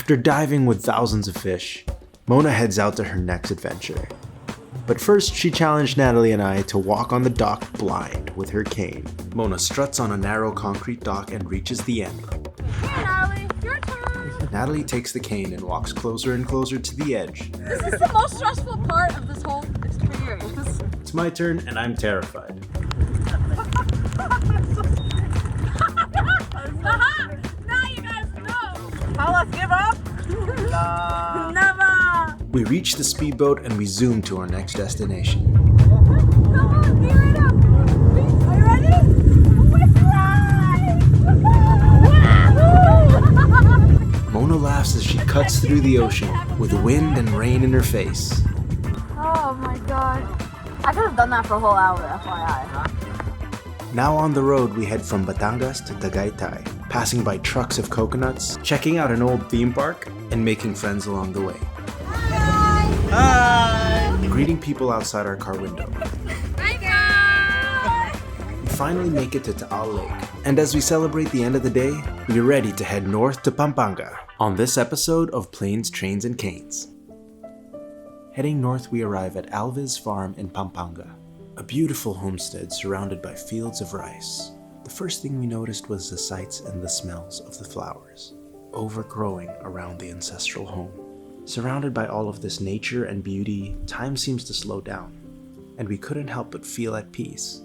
After diving with thousands of fish, Mona heads out to her next adventure. But first, she challenged Natalie and I to walk on the dock blind with her cane. Mona struts on a narrow concrete dock and reaches the end. Hey Natalie, your turn! Natalie takes the cane and walks closer and closer to the edge. This is the most stressful part of this whole experience. It's my turn and I'm terrified. Now you guys know! Paula, give up? Never! We reach the speedboat and we zoom to our next destination. Come on, gear it up! Are you ready? We fly! Mona laughs as she cuts through the ocean with wind and rain in her face. Oh my god. I could have done that for a whole hour, FYI. Now on the road, we head from Batangas to Tthe, passing by trucks of coconuts, checking out an old theme park, and making friends along the way. Hi! Greeting people outside our car window. Hi guys! We finally make it to Tthe Lake, and as we celebrate the end of the day, we're ready to head north to Pampanga on this episode of Planes, Trains, and Canes. Heading north, we arrive at Alviz Farm in Pampanga, a beautiful homestead surrounded by fields of rice. The first thing we noticed was the sights and the smells of the flowers, overgrowing around the ancestral home. Surrounded by all of this nature and beauty, time seems to slow down, and we couldn't help but feel at peace.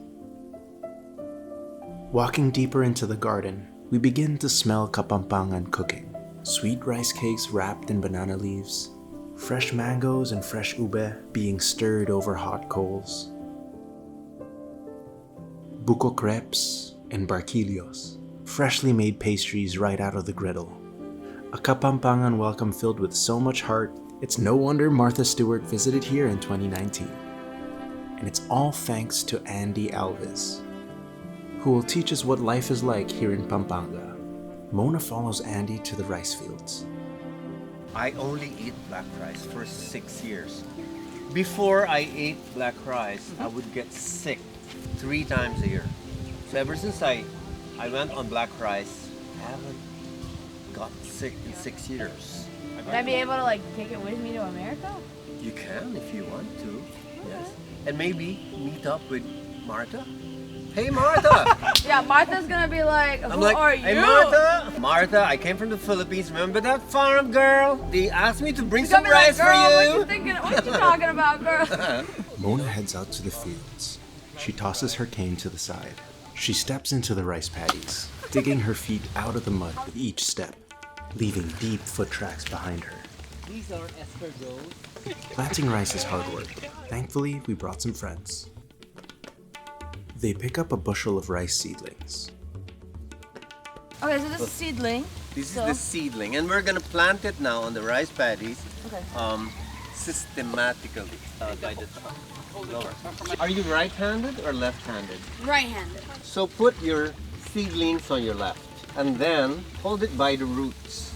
Walking deeper into the garden, we begin to smell Kapampangan cooking. Sweet rice cakes wrapped in banana leaves, fresh mangoes and fresh ube being stirred over hot coals, buko crepes and barquillos, freshly made pastries right out of the griddle. A Kapampangan welcome filled with so much heart, it's no wonder Martha Stewart visited here in 2019. And it's all thanks to Andy Alviz, who will teach us what life is like here in Pampanga. Mona follows Andy to the rice fields. I only eat black rice for 6 years. Before I ate black rice, I would get sick 3 times a year. So ever since I went on black rice, I haven't got sick in 6 years. Would I be able to take it with me to America? You can if you want to, yes. And maybe meet up with Martha. Hey Martha! Yeah, Martha's gonna be like, I'm who like, are you? hey Martha! Martha, I came from the Philippines. Remember that farm, girl? They asked me to bring She's some gonna be rice like, girl, for what you. you thinking? What you talking about, girl? Mona heads out to the fields. She tosses her cane to the side. She steps into the rice paddies, digging her feet out of the mud with each step, leaving deep foot tracks behind her. These are escargots. Planting rice is hard work. Thankfully, we brought some friends. They pick up a bushel of rice seedlings. Okay, so this is seedling. This is the seedling, and we're gonna plant it now on the rice paddies. Okay. Systematically. Guided. Lower. Are you right-handed or left-handed? Right-handed. So put your seedlings on your left, and then hold it by the roots.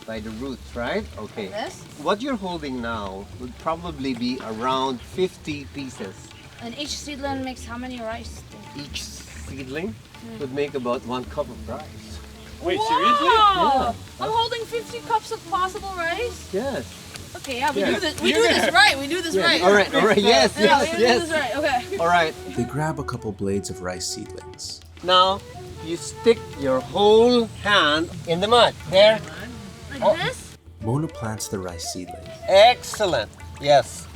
By the roots, right? Okay. Like this? What you're holding now would probably be around 50 pieces. And each seedling makes how many rice? Each seedling would make about 1 cup of rice. Wait, Whoa! seriously? Yeah. I'm holding 50 cups of possible rice? Yes. Okay, yeah, we Yeah. do this. We do this right. We do this right. All right. Yes, Yeah, we yes, do yes. this right. Okay. All right. They grab a couple blades of rice seedlings. Now you stick your whole hand in the mud. There. Like this? Mona plants the rice seedling. Excellent. Yes.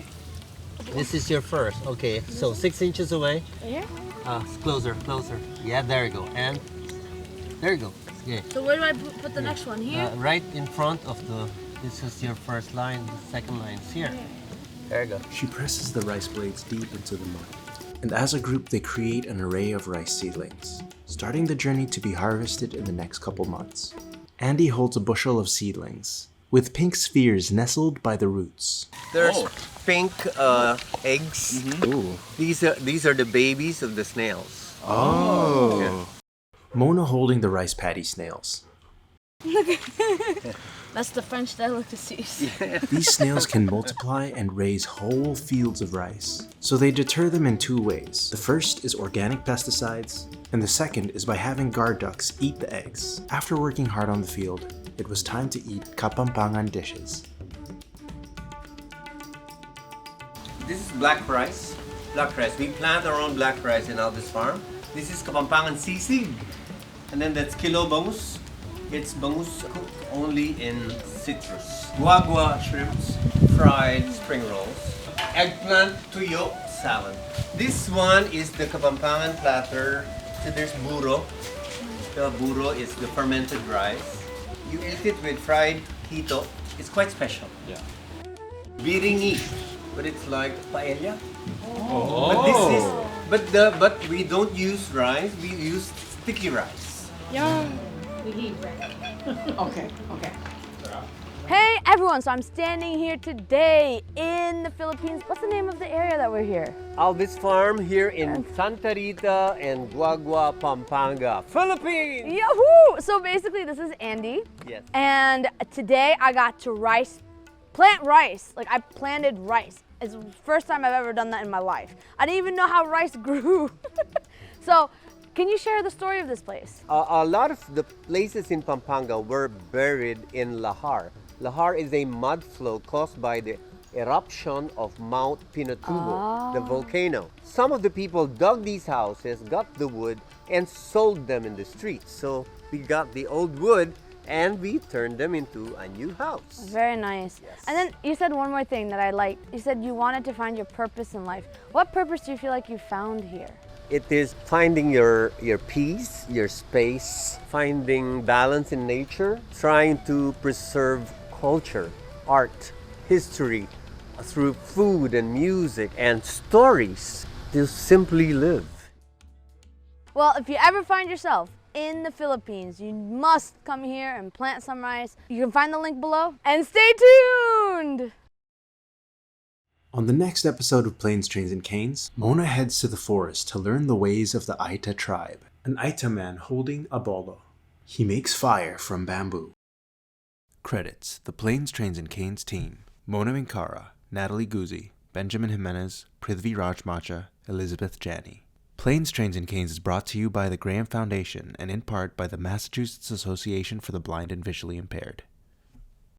This is your first. Okay. So 6 inches away. Here? Closer, closer. Yeah, there you go. And there you go. Yeah. So where do I put the next one? Here? Right in front of the. This is your first line. The second line is here. There you go. She presses the rice blades deep into the mud. And as a group, they create an array of rice seedlings, starting the journey to be harvested in the next couple months. Andy holds a bushel of seedlings, with pink spheres nestled by the roots. There's pink eggs. Ooh. These are the babies of the snails. Oh. Yeah. Mona holding the rice paddy snails. That's the French delicacies. These snails can multiply and raise whole fields of rice. So they deter them in 2 ways. The first is organic pesticides, and the second is by having guard ducks eat the eggs. After working hard on the field, it was time to eat Kapampangan dishes. This is black rice. Black rice. We plant our own black rice in Alviz Farm. This is Kapampangan sisig. And then that's kilo bangus. It's bangus cooked only in citrus. Guagua shrimps, fried spring rolls. Eggplant tuyo salad. This one is the Kapampangan platter. So there's buro. The buro is the fermented rice. You eat it with fried hito. It's quite special. Yeah. Biringi, but it's like paella. But this is but we don't use rice. We use sticky rice. Okay. Hey everyone, so I'm standing here today in the Philippines. What's the name of the area that we're here? Alviz Farm here in Santa Rita and Guagua, Pampanga, Philippines. Yahoo! So basically this is Andy. Yes. And today I got to plant rice. Like I planted rice. It's the first time I've ever done that in my life. I didn't even know how rice grew. So, can you share the story of this place? A lot of the places in Pampanga were buried in lahar. Lahar is a mud flow caused by the eruption of Mount Pinatubo, the volcano. Some of the people dug these houses, got the wood, and sold them in the streets. So we got the old wood and we turned them into a new house. Very nice. Yes. And then you said one more thing that I liked. You said you wanted to find your purpose in life. What purpose do you feel like you found here? It is finding your peace, your space, finding balance in nature, trying to preserve culture, art, history through food and music and stories to simply live. Well, if you ever find yourself in the Philippines, you must come here and plant some rice. You can find the link below and stay tuned! On the next episode of Planes, Trains, and Canes, Mona heads to the forest to learn the ways of the Tthe tribe, an Tthe man holding a bolo. He makes fire from bamboo. Credits: The Planes, Trains, and Canes team: Mona Minkara, Natalie Guse, Benjamin Jimenez, Prithvi Rajmacha, Elizabeth Janney. Planes, Trains, and Canes is brought to you by the Graham Foundation and in part by the Massachusetts Association for the Blind and Visually Impaired.